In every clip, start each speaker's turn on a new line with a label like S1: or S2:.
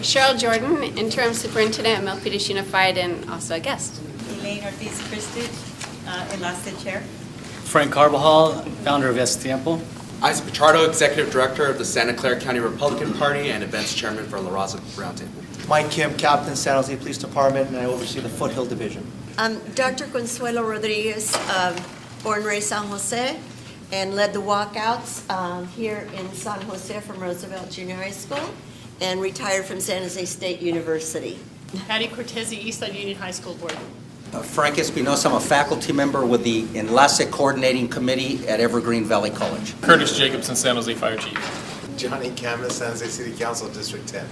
S1: Cheryl Jordan, Interim Superintendent at Milpitas Unified and also a guest.
S2: Elaine Ortiz-Christie, Enlace Chair.
S3: Frank Carbajal, founder of Tiempo.
S4: Isaac Pichardo, Executive Director of the Santa Clara County Republican Party and Events Chairman for La Raza Roundtable.
S5: Mike Kim, Captain, San Jose Police Department, and I oversee the Foothill Division.
S2: Dr. Consuelo Rodriguez, born and raised San Jose, and led the walkouts here in San Jose from Roosevelt Junior High School, and retired from San Jose State University.
S6: Patty Cortese, Eastside Union High School Board.
S7: Frank Espinosa, I'm a faculty member with the Enlace Coordinating Committee at Evergreen Valley College.
S8: Curtis Jacobson, San Jose Fire Chief.
S9: Johnny Camas, San Jose City Council, District 10.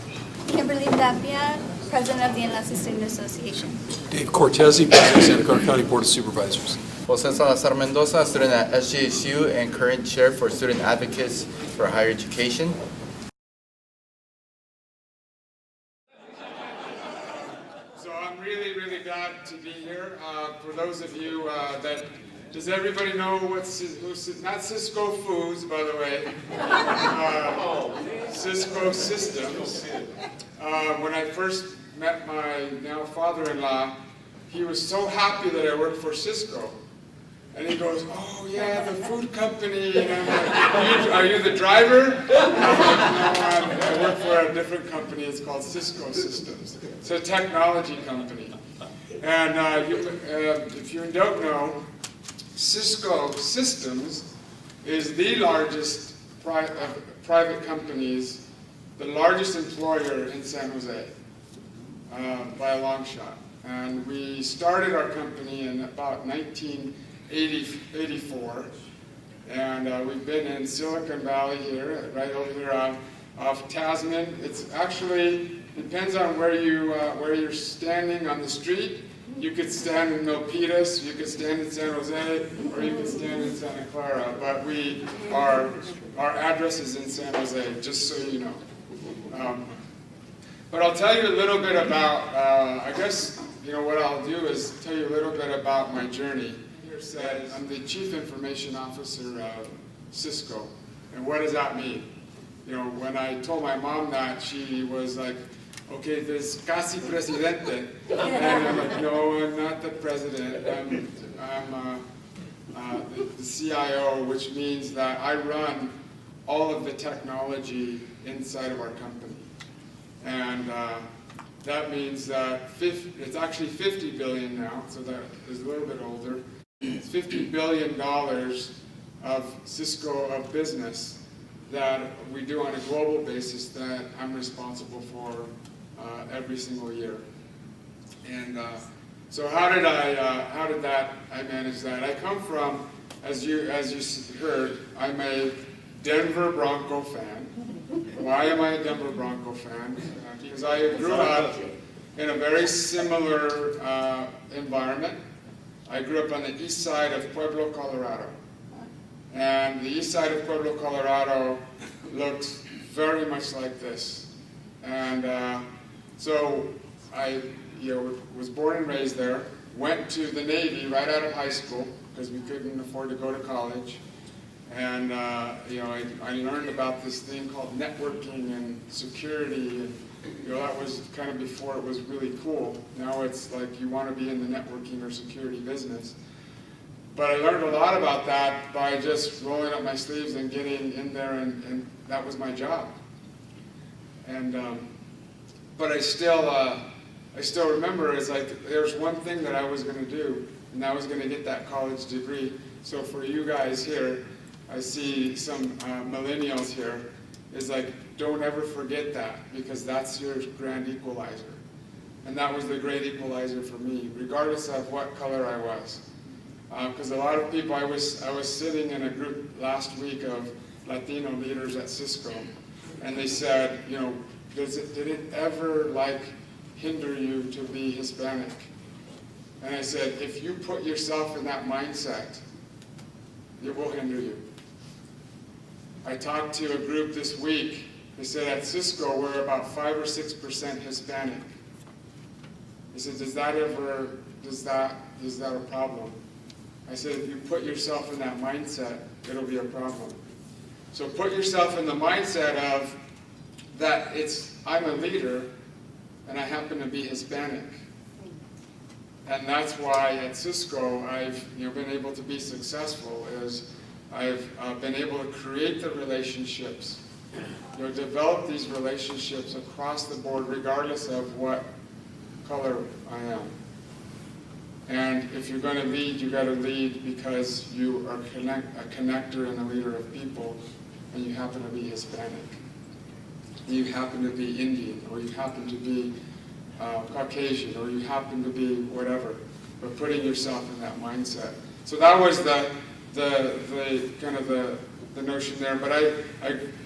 S10: Kimberly Dapia, President of the Enlace Student Association.
S11: Dave Cortese, President of Santa Clara County Board of Supervisors.
S12: Jose Salazar Mendoza, student at SJSU and current chair for Student Advocates for Higher Education.
S13: So I'm really glad to be here. For those of you does everybody know what's not Cisco Foods, by the way, CISCO Systems. When I first met my now father-in-law, he was so happy that I worked for CISCO. And he goes, oh yeah, the food company. And I'm like, are you the driver? I'm like, no, I work for a different company. It's called CISCO Systems. It's a technology company. And if you don't know, CISCO Systems is the largest private companies, the largest employer in San Jose by a long shot. And we started our company in about 1984, and we've been in Silicon Valley here, right over here off Tasman. It's actually depends on where you're standing on the street. You could stand in Milpitas, you could stand in San Jose, or you could stand in Santa Clara. But our address is in San Jose, just so you know. But I'll tell you a little bit about, I guess, what I'll do is tell you a little bit about my journey. Here says, I'm the Chief Information Officer of CISCO. And what does that mean? When I told my mom that, she was like, okay, there's casi presidente. And I'm like, no, I'm not the president. I'm the CIO, which means that I run all of the technology inside of our company. And that means that it's actually $50 billion now, so that is a little bit older. It's $50 billion of CISCO of business that we do on a global basis that I'm responsible for every single year. And so how did I manage that? I come from, as you heard, I'm a Denver Bronco fan. Why am I a Denver Bronco fan? Because I grew up in a very similar environment. I grew up on the east side of Pueblo, Colorado. And the east side of Pueblo, Colorado looks very much like this. And so I was born and raised there, went to the Navy right out of high school because we couldn't afford to go to college. And I learned about this thing called networking and security, and that was kind of before it was really cool. Now it's like you want to be in the networking or security business. But I learned a lot about that by just rolling up my sleeves and getting in there, and that was my job. And but I still remember it's like there's one thing that I was going to do, and I was going to get that college degree. So for you guys here, I see some millennials here, is like, don't ever forget that, because that's your grand equalizer. And that was the great equalizer for me, regardless of what color I was. Because a lot of people, I was sitting in a group last week of Latino leaders at CISCO, and they said, did it ever hinder you to be Hispanic? And I said, if you put yourself in that mindset, it will hinder you. I talked to a group this week. They said at CISCO we're about 5 or 6% Hispanic. I said, is that a problem? I said, if you put yourself in that mindset, it'll be a problem. So put yourself in the mindset of that I'm a leader and I happen to be Hispanic. And that's why at CISCO I've been able to be successful, is I've been able to create the relationships, develop these relationships across the board regardless of what color I am. And if you're going to lead, you got to lead because you are a connector and a leader of people, and you happen to be Hispanic. You happen to be Indian, or you happen to be Caucasian, or you happen to be whatever, but putting yourself in that mindset. So that was the kind of the notion there. But I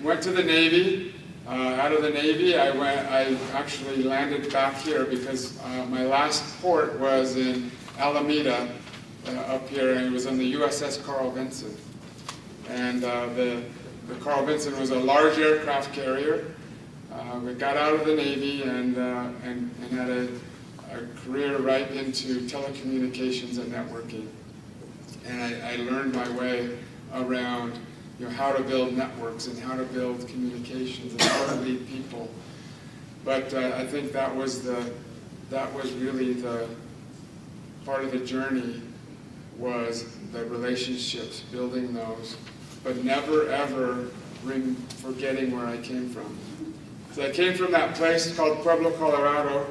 S13: went to the Navy. Out of the Navy, I actually landed back here because my last port was in Alameda up here, and it was on the USS Carl Vinson. And the Carl Vinson was a large aircraft carrier. We got out of the Navy and had a career right into telecommunications and networking. And I learned my way around how to build networks and how to build communications and how to lead people. But I think that was really the part of the journey, was the relationships, building those, but never ever forgetting where I came from. So I came from that place called Pueblo, Colorado,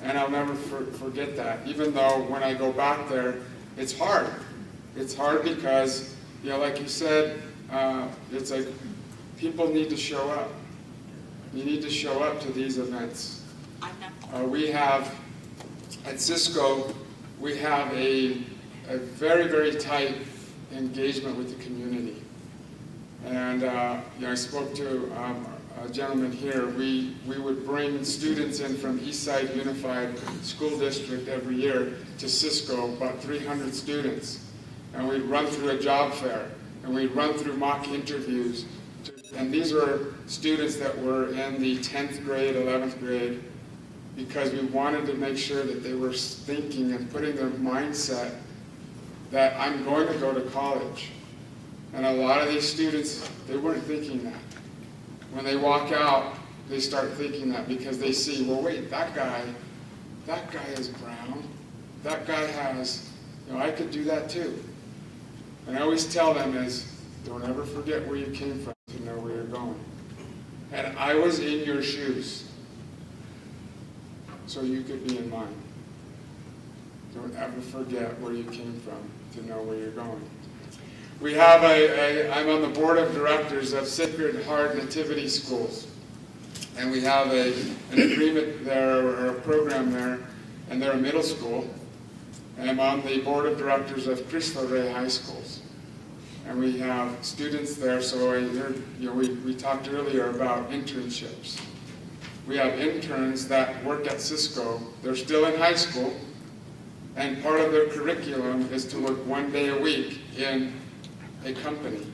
S13: and I'll never forget that. Even though when I go back there, it's hard. It's hard because, like you said, it's like people need to show up. You need to show up to these events. We have, at CISCO, we have a very, very tight engagement with the community. And I spoke to a gentleman here. We would bring students in from Eastside Unified School District every year to CISCO, about 300 students. And we'd run through a job fair, and we'd run through mock interviews. And these were students that were in the 10th grade, 11th grade, because we wanted to make sure that they were thinking and putting their mindset that I'm going to go to college. And a lot of these students, they weren't thinking that. When they walk out, they start thinking that because they see, well, wait, that guy is brown. That guy has, I could do that too. And I always tell them is, don't ever forget where you came from to know where you're going. And I was in your shoes, so you could be in mine. Don't ever forget where you came from to know where you're going. We have I'm on the board of directors of Sacred Heart Nativity Schools. And we have an agreement there, or a program there, and they're a middle school. And I'm on the board of directors of Cristo Rey High Schools. And we have students there, so I heard, we talked earlier about internships. We have interns that work at CISCO. They're still in high school, and part of their curriculum is to work 1 day a week in a company.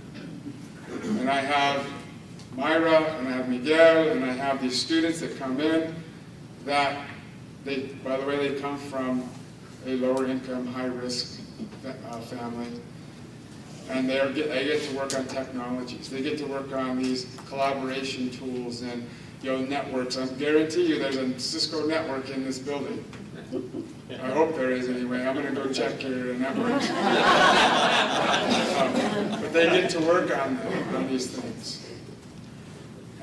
S13: And I have Myra, and I have Miguel, and I have these students that come in that, by the way, they come from a lower income, high risk family. And they get to work on technologies. They get to work on these collaboration tools and networks. I guarantee you there's a CISCO network in this building. I hope there is anyway. I'm going to go check your networks. But they get to work on these things.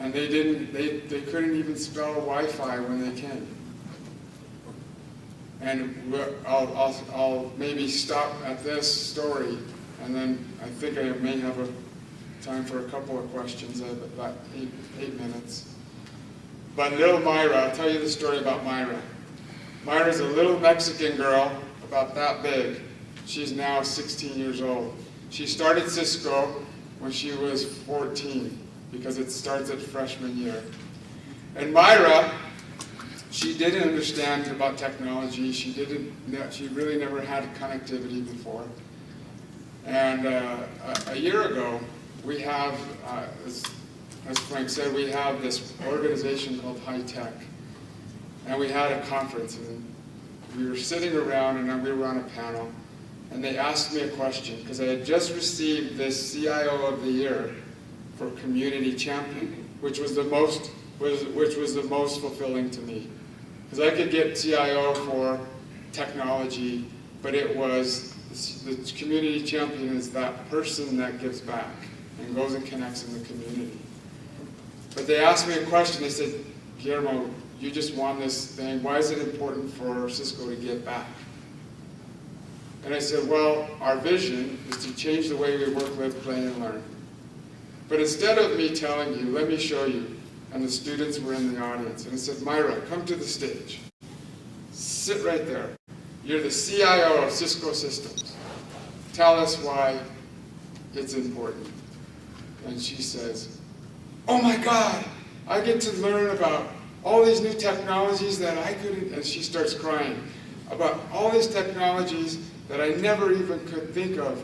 S13: And they couldn't even spell Wi-Fi when they came. And I'll maybe stop at this story, and then I think I may have time for a couple of questions. I have about eight minutes. But little Myra, I'll tell you the story about Myra. Myra's a little Mexican girl, about that big. She's now 16 years old. She started CISCO when she was 14, because it starts at freshman year. And Myra, she didn't understand about technology. She really never had connectivity before. And a year ago, we have, as Frank said, we have this organization called High Tech. And we had a conference, and we were sitting around, and we were on a panel, and they asked me a question, because I had just received this CIO of the Year for Community Champion, which was the most fulfilling to me. Because I could get CIO for technology, but it was the Community Champion is that person that gives back and goes and connects in the community. But they asked me a question. They said, Guillermo, you just won this thing. Why is it important for CISCO to give back? And I said, well, our vision is to change the way we work, live, play, and learn. But instead of me telling you, let me show you, and the students were in the audience, and I said, Myra, come to the stage. Sit right there. You're the CIO of CISCO Systems. Tell us why it's important. And she says, oh my God, I get to learn about all these new technologies that I couldn't, and she starts crying, about all these technologies that I never even could think of.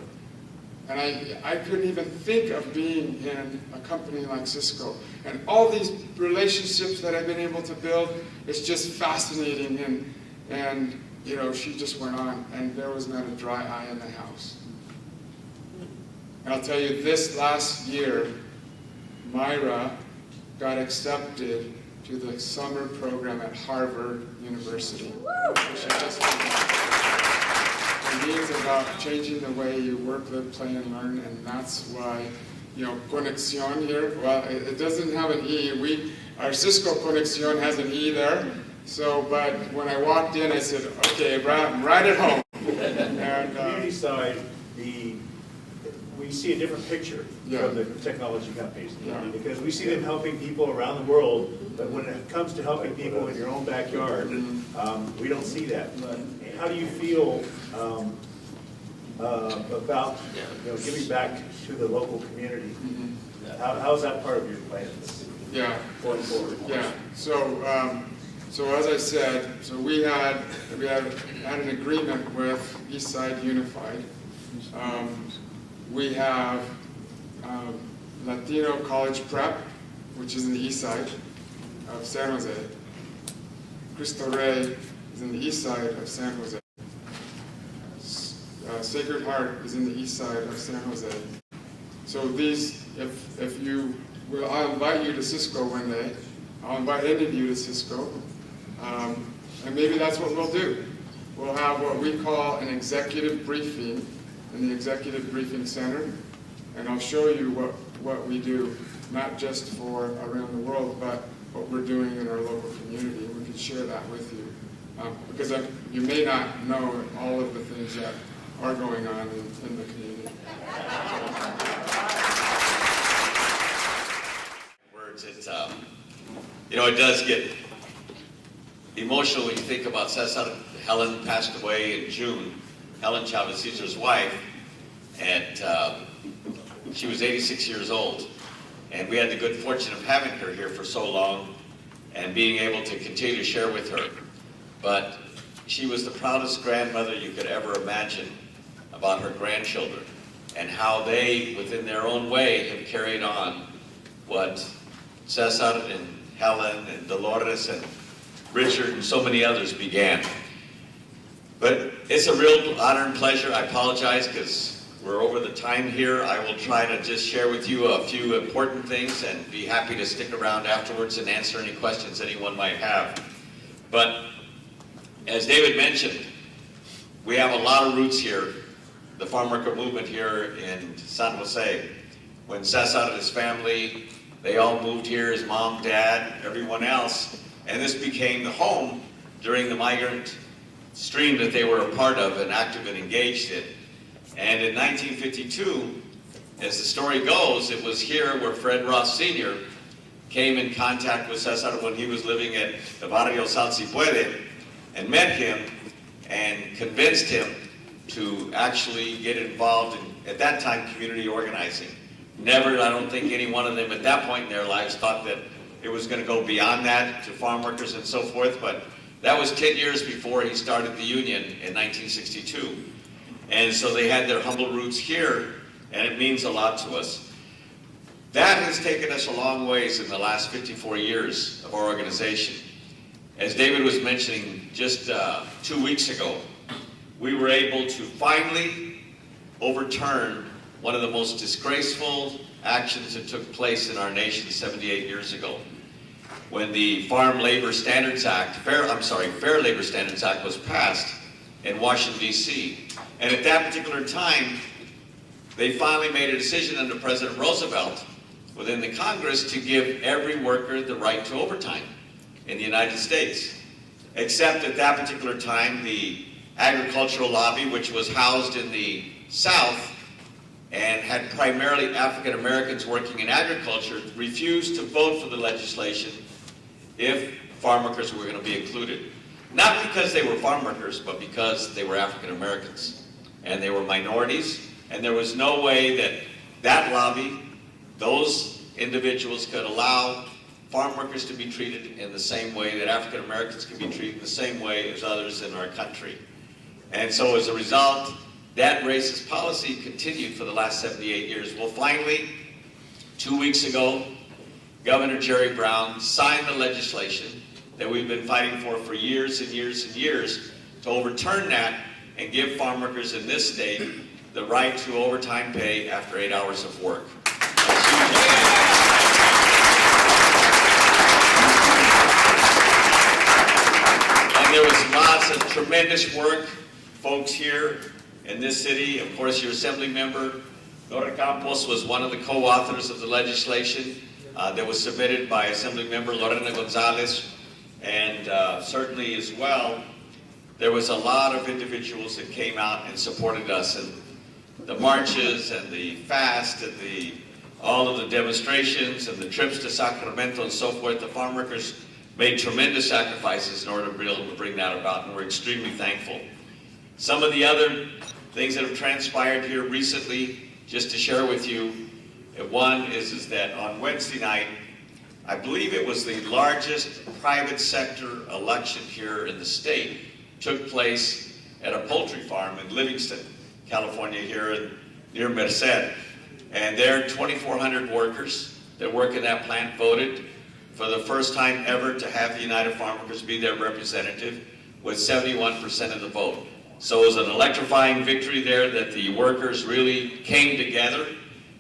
S13: And I couldn't even think of being in a company like CISCO. And all these relationships that I've been able to build, it's just fascinating. And you know, she just went on, and there was not a dry eye in the house. And I'll tell you, this last year, Myra got accepted to the summer program at Harvard University. It means about changing the way you work, live, play, and learn, and that's why, you know, Conexión here, well, it doesn't have an E. Our CISCO Conexión has an E there, so, but when I walked in, I said, okay, I'm right at home. And,
S14: community side, we see a different picture from the technology companies, because we see them helping people around the world, but when it comes to helping people in your own backyard, we don't see that. How do you feel about giving back to the local community? How is that part of your plans going forward?
S13: Yeah. So as I said, so we had an agreement with Eastside Unified. We have Latino College Prep, which is in the east side of San Jose. Cristo Rey is in the east side of San Jose. Sacred Heart is in the east side of San Jose. So these, if you will, I'll invite you to CISCO one day. I'll invite any of you to CISCO. And maybe that's what we'll do. We'll have what we call an executive briefing in the Executive Briefing Center, and I'll show you what we do, not just for around the world, but what we're doing in our local community. We can share that with you, because you may not know all of the things that are going on in the community.
S15: Words, it does get emotional when you think about Cesar. Helen passed away in June. Helen Chavez Caesar's wife, and she was 86 years old. And we had the good fortune of having her here for so long and being able to continue to share with her. But she was the proudest grandmother you could ever imagine about her grandchildren and how they, within their own way, have carried on what Cesar and Helen and Dolores and Richard and so many others began. But it's a real honor and pleasure. I apologize because we're over the time here. I will try to just share with you a few important things and be happy to stick around afterwards and answer any questions anyone might have. But as David mentioned, we have a lot of roots here, the farm worker movement here in San Jose. When Cesar and his family, they all moved here, his mom, dad, everyone else, and this became the home during the migrant stream that they were a part of and active and engaged in. And in 1952, as the story goes, it was here where Fred Ross Sr. came in contact with Cesar when he was living at the Barrio Sal Si Puede and met him and convinced him to actually get involved in, at that time, community organizing. Never, I don't think any one of them at that point in their lives thought that it was going to go beyond that to farm workers and so forth, but that was 10 years before he started the union in 1962. And so they had their humble roots here, and it means a lot to us. That has taken us a long ways in the last 54 years of our organization. As David was mentioning just 2 weeks ago, we were able to finally overturn one of the most disgraceful actions that took place in our nation 78 years ago, when the Fair Labor Standards Act was passed in Washington, D.C. And at that particular time, they finally made a decision under President Roosevelt within the Congress to give every worker the right to overtime in the United States. Except at that particular time, the agricultural lobby, which was housed in the South and had primarily African Americans working in agriculture, refused to vote for the legislation if farm workers were going to be included. Not because they were farm workers, but because they were African Americans. And they were minorities, and there was no way that that lobby, those individuals, could allow farm workers to be treated in the same way that African Americans can be treated the same way as others in our country. And so as a result, that racist policy continued for the last 78 years. Well, finally, 2 weeks ago, Governor Jerry Brown signed the legislation that we've been fighting for years and years and years to overturn that and give farm workers in this state the right to overtime pay after 8 hours of work. And there was lots of tremendous work, folks here in this city. Of course, your assembly member, Nora Campos, was one of the co-authors of the legislation that was submitted by Assembly Member Lorena Gonzalez, and certainly as well, there was a lot of individuals that came out and supported us, and the marches and the fast and all of the demonstrations and the trips to Sacramento and so forth. The farm workers made tremendous sacrifices in order to be able to bring that about, and we're extremely thankful. Some of the other things that have transpired here recently, just to share with you, one is that on Wednesday night, I believe it was the largest private sector election here in the state, took place at a poultry farm in Livingston, California, here near Merced. And there, 2,400 workers that work in that plant voted for the first time ever to have the United Farm Workers be their representative, with 71% of the vote. So it was an electrifying victory there that the workers really came together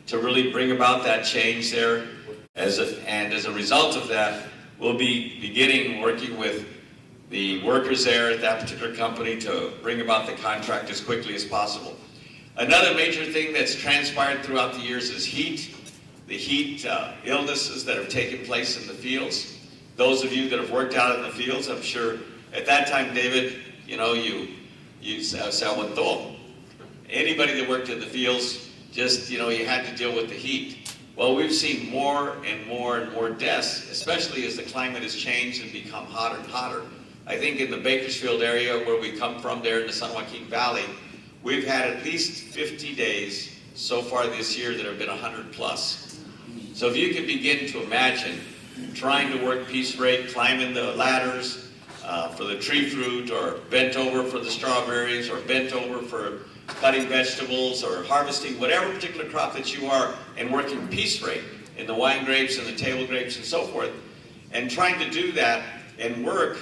S15: to really bring about that change there. And as a result of that, we'll be beginning working with the workers there at that particular company to bring about the contract as quickly as possible. Another major thing that's transpired throughout the years is heat. The heat illnesses that have taken place in the fields. Those of you that have worked out in the fields, I'm sure at that time, David, you se aguantó. Anybody that worked in the fields, just, you had to deal with the heat. Well, we've seen more and more and more deaths, especially as the climate has changed and become hotter and hotter. I think in the Bakersfield area where we come from there in the San Joaquin Valley, we've had at least 50 days so far this year that have been 100 plus. So if you can begin to imagine trying to work piece rate, climbing the ladders for the tree fruit, or bent over for the strawberries, or bent over for cutting vegetables, or harvesting whatever particular crop that you are, and working piece rate in the wine grapes and the table grapes and so forth, and trying to do that and work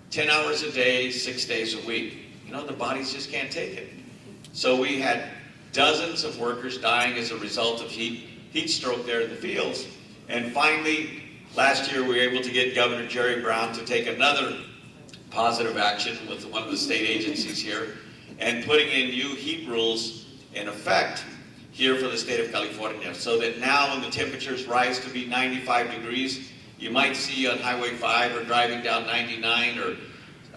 S15: 10 hours a day, 6 days a week. The bodies just can't take it. So we had dozens of workers dying as a result of heat stroke there in the fields. And finally, last year we were able to get Governor Jerry Brown to take another positive action with one of the state agencies here, and putting in new heat rules in effect here for the state of California, so that now when the temperatures rise to be 95 degrees, you might see on Highway 5 or driving down 99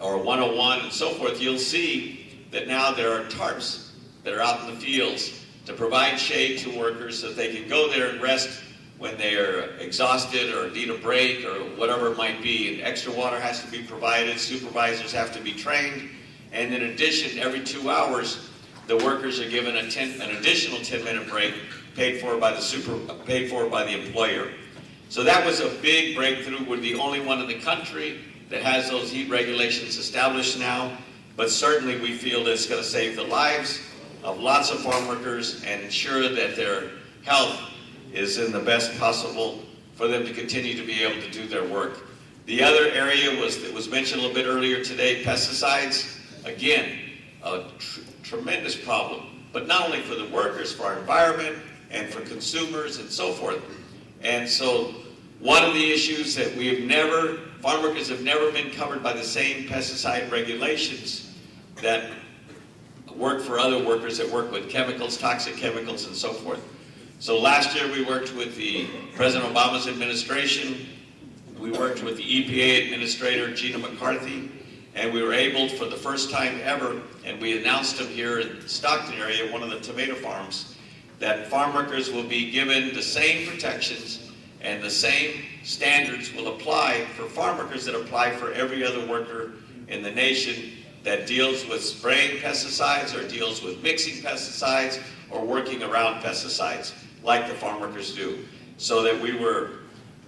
S15: or 101 and so forth, you'll see that now there are tarps that are out in the fields to provide shade to workers so that they can go there and rest when they are exhausted or need a break or whatever it might be. And extra water has to be provided, supervisors have to be trained, and in addition, every 2 hours, the workers are given an additional 10-minute break paid for by the employer. So that was a big breakthrough. We're the only one in the country that has those heat regulations established now, but certainly we feel that it's going to save the lives of lots of farm workers and ensure that their health is in the best possible for them to continue to be able to do their work. The other area that was mentioned a little bit earlier today, pesticides. Again, a tremendous problem, but not only for the workers, for our environment and for consumers and so forth. And so one of the issues that farm workers have never been covered by the same pesticide regulations that work for other workers that work with chemicals, toxic chemicals, and so forth. So last year we worked with the President Obama's administration, we worked with the EPA Administrator, Gina McCarthy, and we were able, for the first time ever, and we announced them here in the Stockton area, one of the tomato farms, that farm workers will be given the same protections and the same standards will apply for farm workers that apply for every other worker in the nation that deals with spraying pesticides or deals with mixing pesticides or working around pesticides like the farm workers do. So that we were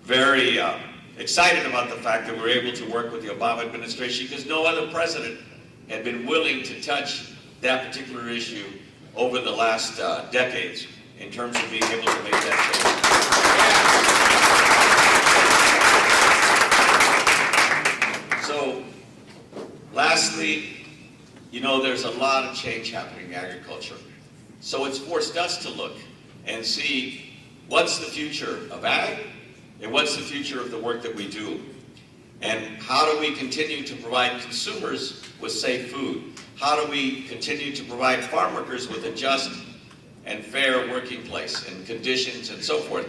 S15: very excited about the fact that we were able to work with the Obama administration because no other president had been willing to touch that particular issue over the last decades in terms of being able to make that change. So, lastly, you know, there's a lot of change happening in agriculture. So it's forced us to look and see what's the future of ag and what's the future of the work that we do. And how do we continue to provide consumers with safe food? How do we continue to provide farm workers with a just and fair working place and conditions and so forth?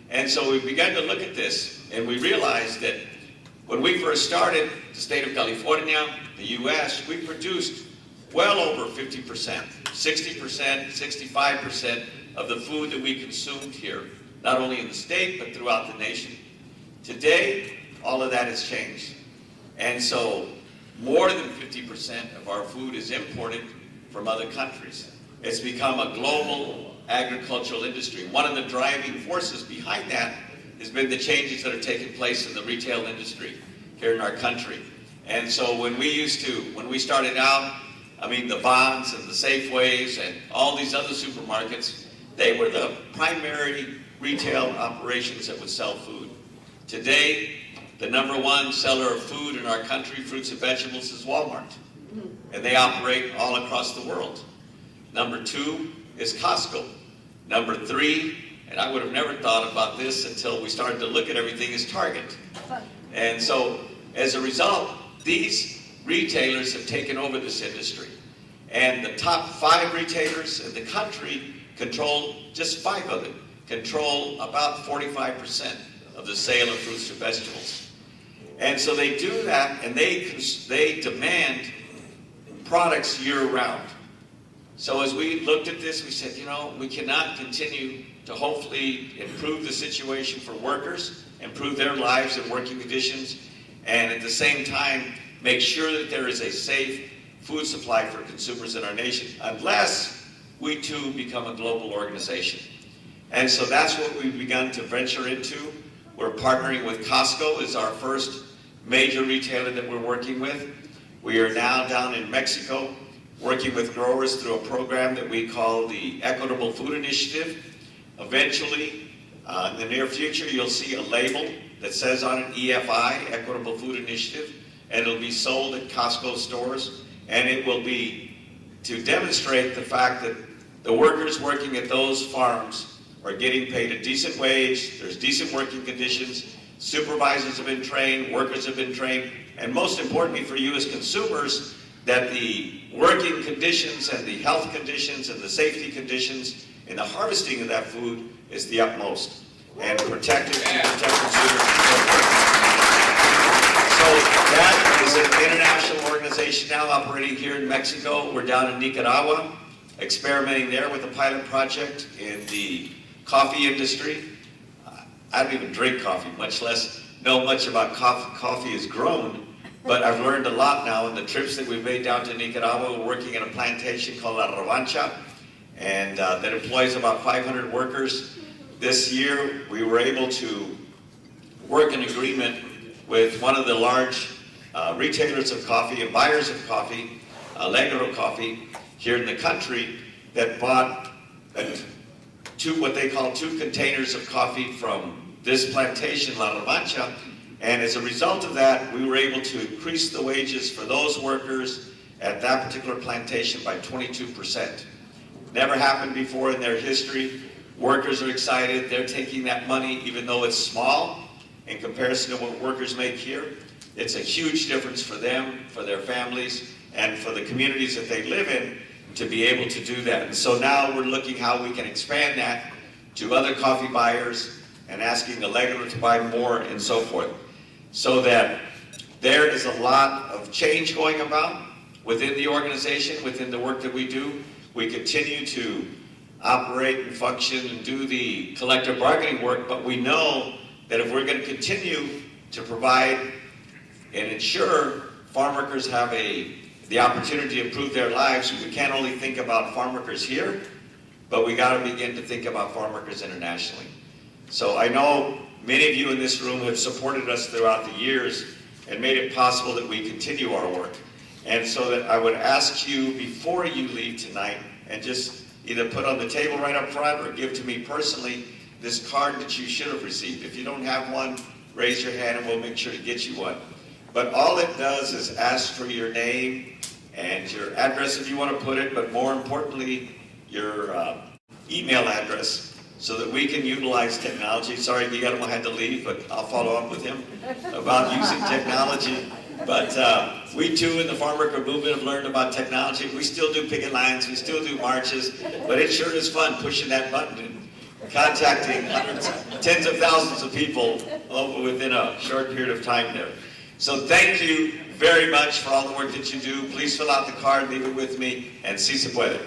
S15: And so we began to look at this, and we realized that when we first started, the state of California, the U.S., we produced well over 50%, 60%, 65% of the food that we consumed here, not only in the state, but throughout the nation. Today, all of that has changed. And so more than 50% of our food is imported from other countries. It's become a global agricultural industry. One of the driving forces behind that has been the changes that are taking place in the retail industry here in our country. And so when we started out, I mean, the Bonds and the Safeways and all these other supermarkets, they were the primary retail operations that would sell food. Today, the #1 seller of food in our country, fruits and vegetables, is Walmart. And they operate all across the world. #2 is Costco. #3, and I would have never thought about this until we started to look at everything, is Target. And so, as a result, these retailers have taken over this industry. And the top 5 retailers in the country control, just 5 of them, control about 45% of the sale of fruits and vegetables. And so they do that, and they demand products year-round. So as we looked at this, we said, you know, we cannot continue to hopefully improve the situation for workers, improve their lives and working conditions, and at the same time, make sure that there is a safe food supply for consumers in our nation, unless we too become a global organization. And so that's what we've begun to venture into. We're partnering with Costco as our first major retailer that we're working with. We are now down in Mexico working with growers through a program that we call the Equitable Food Initiative. Eventually, in the near future, you'll see a label that says on it EFI, Equitable Food Initiative, and it'll be sold at Costco stores, and it will be to demonstrate the fact that the workers working at those farms are getting paid a decent wage, there's decent working conditions, supervisors have been trained, workers have been trained, and most importantly for you as consumers, that the working conditions and the health conditions and the safety conditions in the harvesting of that food is the utmost, and protect it and protect consumers and so forth. So that is an international organization now operating here in Mexico. We're down in Nicaragua, experimenting there with a pilot project in the coffee industry. I don't even drink coffee, much less know much about coffee is grown, but I've learned a lot now in the trips that we've made down to Nicaragua. We're working in a plantation called La Revancha, and that employs about 500 workers. This year, we were able to work an agreement with one of the large retailers of coffee and buyers of coffee, Allegro Coffee, here in the country, that bought what they call 2 containers of coffee from this plantation, La Revancha, and as a result of that, we were able to increase the wages for those workers at that particular plantation by 22%. Never happened before in their history. Workers are excited. They're taking that money, even though it's small, in comparison to what workers make here. It's a huge difference for them, for their families, and for the communities that they live in to be able to do that. And so now we're looking how we can expand that to other coffee buyers and asking Allegro to buy more and so forth. So that there is a lot of change going about within the organization, within the work that we do. We continue to operate and function and do the collective bargaining work, but we know that if we're going to continue to provide and ensure farm workers have the opportunity to improve their lives, we can't only think about farm workers here, but we got to begin to think about farm workers internationally. So I know many of you in this room have supported us throughout the years and made it possible that we continue our work. And so that I would ask you before you leave tonight, and just either put on the table right up front or give to me personally this card that you should have received. If you don't have one, raise your hand and we'll make sure to get you one. But all it does is ask for your name and your address if you want to put it, but more importantly, your email address, so that we can utilize technology. Sorry, Guillermo had to leave, but I'll follow up with him about using technology. But we too in the farm worker movement have learned about technology. We still do picket lines, we still do marches, but it sure is fun pushing that button and contacting hundreds, tens of thousands of people within a short period of time there. So thank you very much for all the work that you do. Please fill out the card, leave it with me, and si se puede.